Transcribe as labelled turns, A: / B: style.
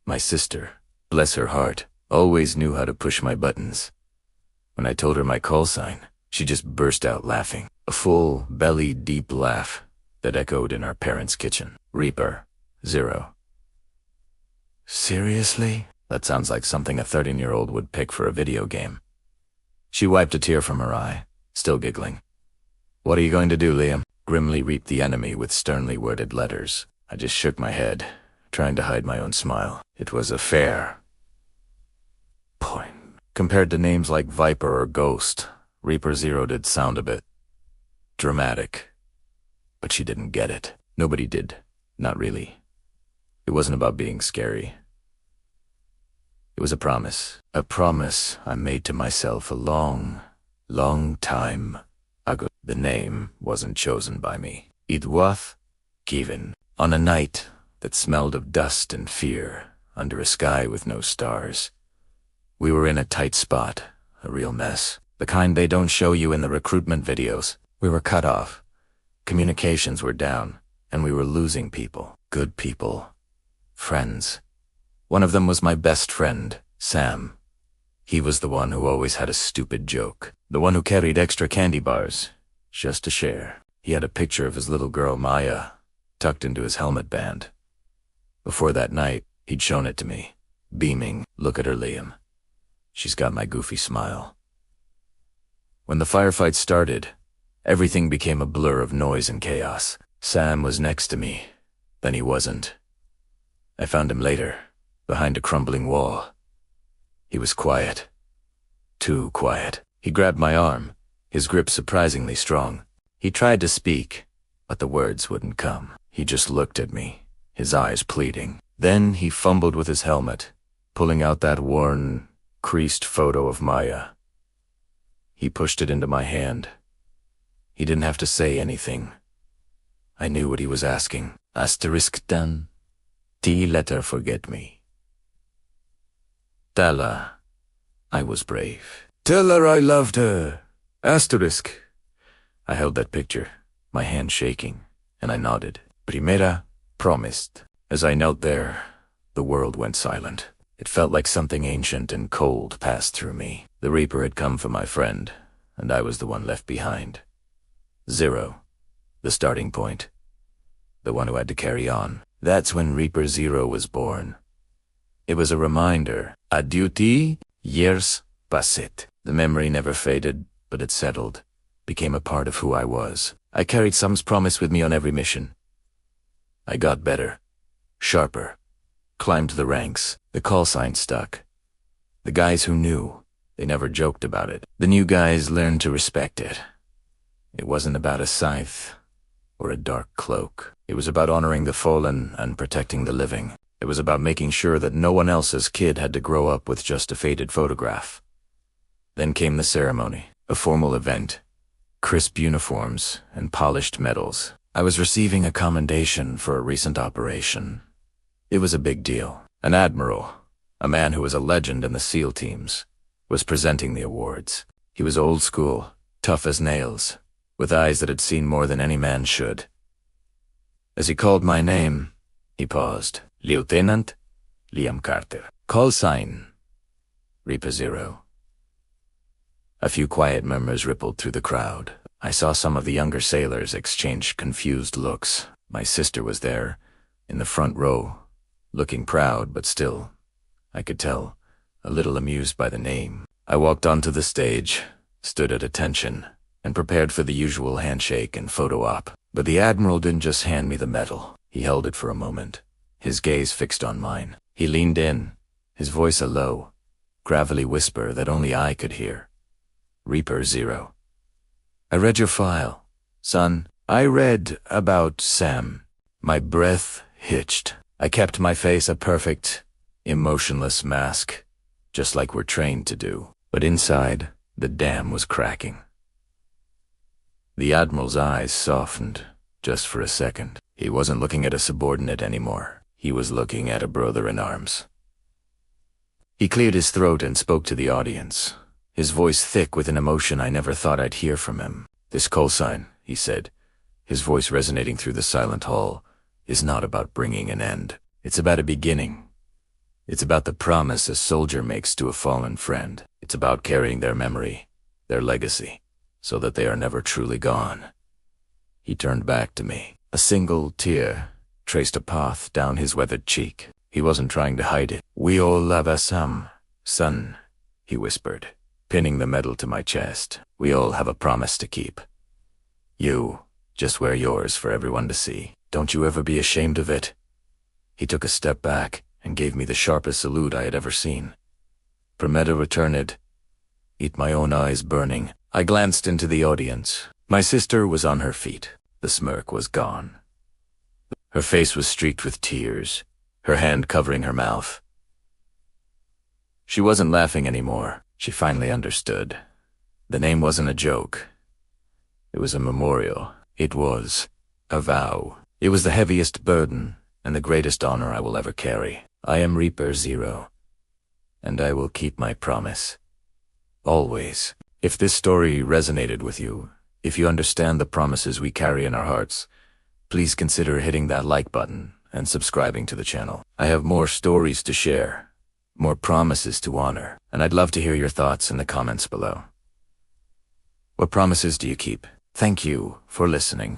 A: My sister, bless her heart, always knew how to push my buttons. When I told her my call sign, she just burst out laughing. A full, belly deep laugh that echoed in our parents' kitchen. Reaper, 0. Seriously? That sounds like something a 13-year-old would pick for a video game. She wiped a tear from her eye, still giggling. What are you going to do, Liam? Grimly reaped the enemy with sternly worded letters. I just shook my head, trying to hide my own smile. It was a fair point. Compared to names like Viper or Ghost, Reaper 0 did sound a bit dramatic. But she didn't get it. Nobody did. Not really. It wasn't about being scary. It was a promise. A promise I made to myself a long, long time ago. The name wasn't chosen by me. It was given on a night that smelled of dust and fear under a sky with no stars. We were in a tight spot, a real mess. The kind they don't show you in the recruitment videos. We were cut off. Communications were down, and we were losing people. Good people. Friends. One of them was my best friend, Sam. He was the one who always had a stupid joke. The one who carried extra candy bars, just to share. He had a picture of his little girl, Maya, tucked into his helmet band. Before that night, he'd shown it to me, beaming. Look at her, Liam. She's got my goofy smile. When the firefight started, everything became a blur of noise and chaos. Sam was next to me, then he wasn't. I found him later, behind a crumbling wall. He was quiet. Too quiet. He grabbed my arm, his grip surprisingly strong. He tried to speak, but the words wouldn't come. He just looked at me, his eyes pleading. Then he fumbled with his helmet, pulling out that worn, creased photo of Maya. He pushed it into my hand. He didn't have to say anything. I knew what he was asking. Asterisk done. T let her forget me. Tell her I was brave. Tell her I loved her. Asterisk. I held that picture, my hand shaking, and I nodded. Primera promised. As I knelt there, the world went silent. It felt like something ancient and cold passed through me. The Reaper had come for my friend, and I was the one left behind. 0, the starting point. The one who had to carry on. That's when Reaper 0 was born. It was a reminder. A duty, years passed. The memory never faded, but it settled, became a part of who I was. I carried Sam's promise with me on every mission. I got better, sharper, climbed the ranks. The call sign stuck. The guys who knew, they never joked about it. The new guys learned to respect it. It wasn't about a scythe or a dark cloak. It was about honoring the fallen and protecting the living. It was about making sure that no one else's kid had to grow up with just a faded photograph. Then came the ceremony, a formal event, crisp uniforms and polished medals. I was receiving a commendation for a recent operation. It was a big deal. An admiral, a man who was a legend in the SEAL teams, was presenting the awards. He was old school, tough as nails, with eyes that had seen more than any man should. As he called my name, he paused. Lieutenant Liam Carter. Call sign Reaper 0. A few quiet murmurs rippled through the crowd. I saw some of the younger sailors exchange confused looks. My sister was there, in the front row, looking proud, but still, I could tell, a little amused by the name. I walked onto the stage, stood at attention, and prepared for the usual handshake and photo op. But the Admiral didn't just hand me the medal. He held it for a moment, his gaze fixed on mine. He leaned in, his voice a low, gravelly whisper that only I could hear. Reaper 0. I read your file, son. I read about Sam. My breath hitched. I kept my face a perfect, emotionless mask, just like we're trained to do. But inside, the dam was cracking. The Admiral's eyes softened, just for a second. He wasn't looking at a subordinate anymore. He was looking at a brother-in-arms. He cleared his throat and spoke to the audience, his voice thick with an emotion I never thought I'd hear from him. This call sign, he said, his voice resonating through the silent hall, is not about bringing an end. It's about a beginning. It's about the promise a soldier makes to a fallen friend. It's about carrying their memory, their legacy, so that they are never truly gone. He turned back to me. A single tear traced a path down his weathered cheek. He wasn't trying to hide it. "We all love Assam, son," he whispered, pinning the medal to my chest. "We all have a promise to keep. You just wear yours for everyone to see. Don't you ever be ashamed of it." He took a step back and gave me the sharpest salute I had ever seen. "Prometa returned." Eat my own eyes burning. I glanced into the audience. My sister was on her feet. The smirk was gone. Her face was streaked with tears, her hand covering her mouth. She wasn't laughing anymore. She finally understood. The name wasn't a joke. It was a memorial. It was a vow. It was the heaviest burden and the greatest honor I will ever carry. I am Reaper Zero, and I will keep my promise. Always. If this story resonated with you, if you understand the promises we carry in our hearts, please consider hitting that like button and subscribing to the channel. I have more stories to share, more promises to honor, and I'd love to hear your thoughts in the comments below. What promises do you keep? Thank you for listening.